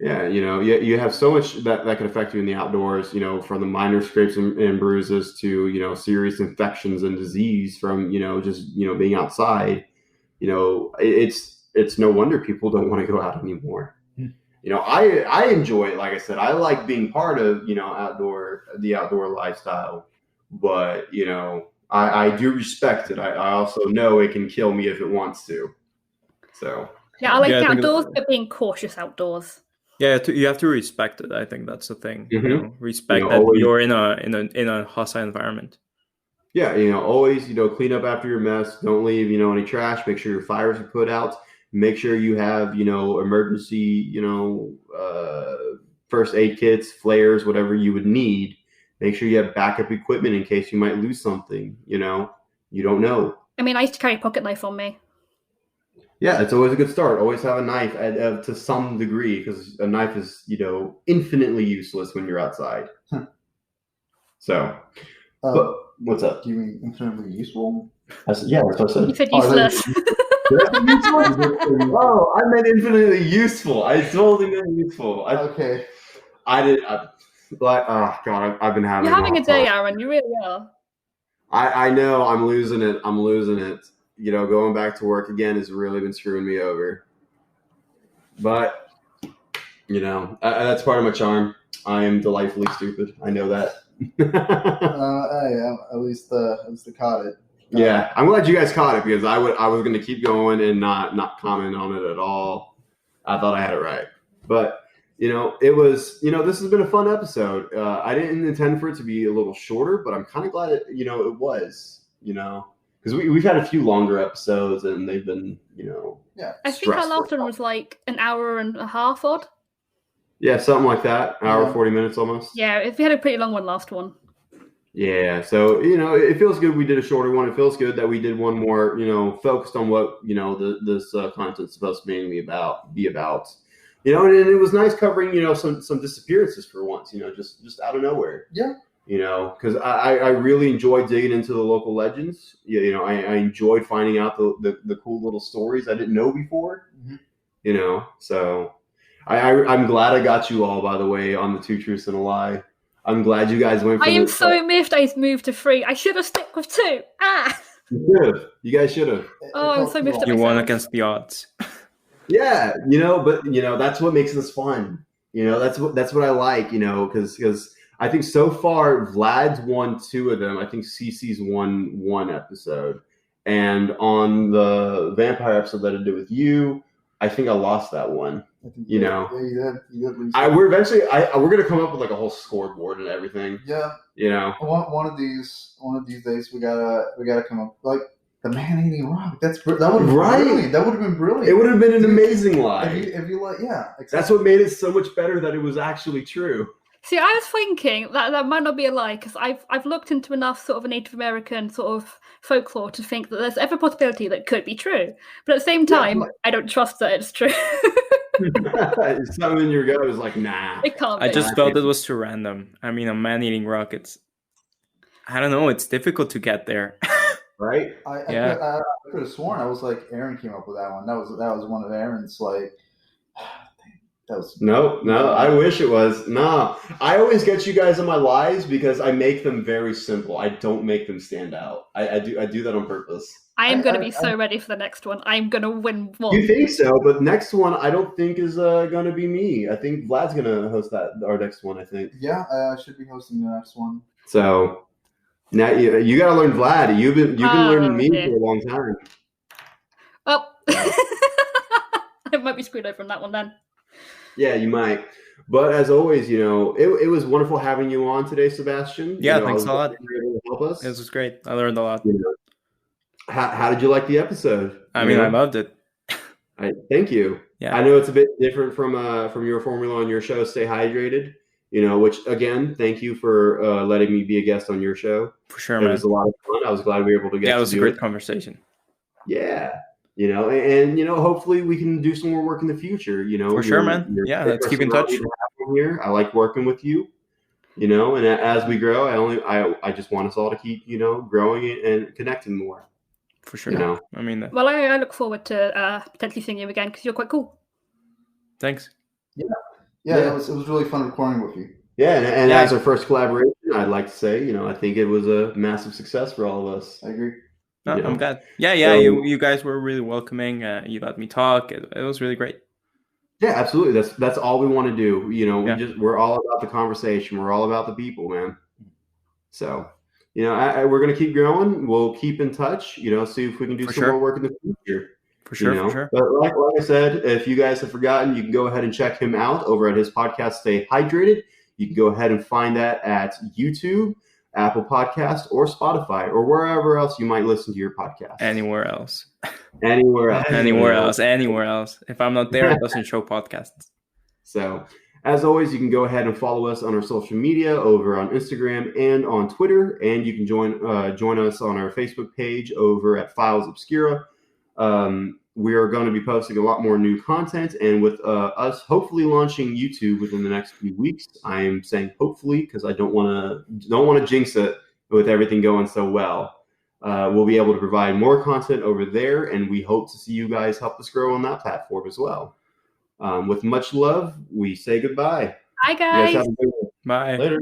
Yeah, you have so much that can affect you in the outdoors, from the minor scrapes and bruises to, serious infections and disease from, just, being outside. It's no wonder people don't want to go out anymore. I enjoy it. Like I said, I like being part of, the outdoor lifestyle, but, I do respect it. I also know it can kill me if it wants to. So. Yeah, I like the outdoors, but being cautious outdoors. Yeah, you have to respect it. I think that's the thing. Mm-hmm. Respect that always, you're in a hostile environment. Yeah, always, clean up after your mess. Don't leave, any trash. Make sure your fires are put out. Make sure you have, emergency, first aid kits, flares, whatever you would need. Make sure you have backup equipment in case you might lose something. You don't know. I mean, I used to carry a pocket knife on me. Yeah, it's always a good start. Always have a knife to some degree, because a knife is, infinitely useless when you're outside. So, but what's up? Do you mean infinitely useful? Yeah, that's what I said. You said useless. Oh, I meant infinitely useful. I totally meant useful. Okay. Oh God, I've been having. You're having a day, time. Aaron. You really are. I know I'm losing it. Going back to work again has really been screwing me over. But that's part of my charm. I am delightfully stupid. I know that. At least they caught it. Yeah, I'm glad you guys caught it, because I was going to keep going and not comment on it at all. I thought I had it right, but it was this has been a fun episode. I didn't intend for it to be a little shorter, but I'm kind of glad it was because we've had a few longer episodes and they've been I think our last one was like an hour and a half odd. Yeah, something like that. Hour 40 minutes almost. Yeah, if we had a pretty long one last one. Yeah, so it feels good we did a shorter one. It feels good that we did one more, focused on what this content's supposed to be about. And it was nice covering some disappearances for once. Just out of nowhere. Yeah. Because I really enjoyed digging into the local legends. I enjoyed finding out the cool little stories I didn't know before. Mm-hmm. So I'm glad I got you all, by the way, on the 2 Truths and a Lie. I'm glad you guys went for I am so miffed I moved to 3. I should have stuck with 2. You guys should have. Oh, I'm so miffed at You myself. won against the odds. Yeah, but that's what makes this fun. That's what I like, because I think so far Vlad's won 2 of them. I think CC's won 1 episode. And on the vampire episode that I did with you, I think I lost that one. Yeah, you did. We're gonna come up with like a whole scoreboard and everything. Yeah. One of these days we gotta come up like the man-eating rock. That would have been brilliant. That would have been brilliant. It would have been an amazing lie. If you like, yeah. Exactly. That's what made it so much better, that it was actually true. See, I was thinking that might not be a lie, because I've looked into enough sort of Native American sort of folklore to think that there's every possibility that could be true. But at the same time, I don't trust that it's true. Something in your gut was like, nah. It can't be. I just felt it was too random. I mean, a man-eating rock, I don't know, it's difficult to get there. Right? I could have sworn I was like, Aaron came up with that one. That was one of Aaron's like. No, I wish it was. No, I always get you guys on my lies because I make them very simple. I don't make them stand out. I do that on purpose. I am going to be so ready for the next one. I'm going to win one. You think so? But next one, I don't think is going to be me. I think Vlad's going to host our next one, I think. Yeah, I should be hosting the next one. So now you got to learn Vlad. You've been learning me for a long time. Oh, I might be screwed over on that one then. Yeah, you might. But as always, it was wonderful having you on today, Sebastian. Yeah, thanks a lot. You were able to help us. This was great. I learned a lot. How did you like the episode? I mean, I loved it. Thank you. Yeah. I know it's a bit different from your formula on your show, Stay Hydrated. Which again, thank you for letting me be a guest on your show. For sure, man. It was a lot of fun. I was glad we were able to get. Yeah, it was a great conversation. Yeah. And hopefully we can do some more work in the future. For sure, man. Yeah, let's keep in touch. Here, I like working with you. And as we grow, I just want us all to keep growing and connecting more. For sure. I mean, well, I look forward to potentially seeing you again because you're quite cool. Thanks. Yeah. It was really fun recording with you. Yeah, and as our first collaboration, I'd like to say, I think it was a massive success for all of us. I agree. No, I'm glad. Yeah. You guys were really welcoming. You let me talk. It was really great. Yeah, absolutely. That's all we want to do. We're all about the conversation. We're all about the people, man. So, we're gonna keep growing. We'll keep in touch. See if we can do some more work in the future. For sure. But like I said, if you guys have forgotten, you can go ahead and check him out over at his podcast, Stay Hydrated. You can go ahead and find that at YouTube, Apple Podcast, or Spotify, or wherever else you might listen to your podcast. Anywhere else. Anywhere else. If I'm not there, it doesn't show podcasts. So, as always, you can go ahead and follow us on our social media over on Instagram and on Twitter, and you can join us on our Facebook page over at Files Obscura. we are going to be posting a lot more new content, and with us hopefully launching YouTube within the next few weeks. I am saying hopefully because I don't want to jinx it with everything going so well. We'll be able to provide more content over there, and we hope to see you guys help us grow on that platform as well. With much love, we say goodbye. Bye, guys. You guys have a good one. Bye. Later.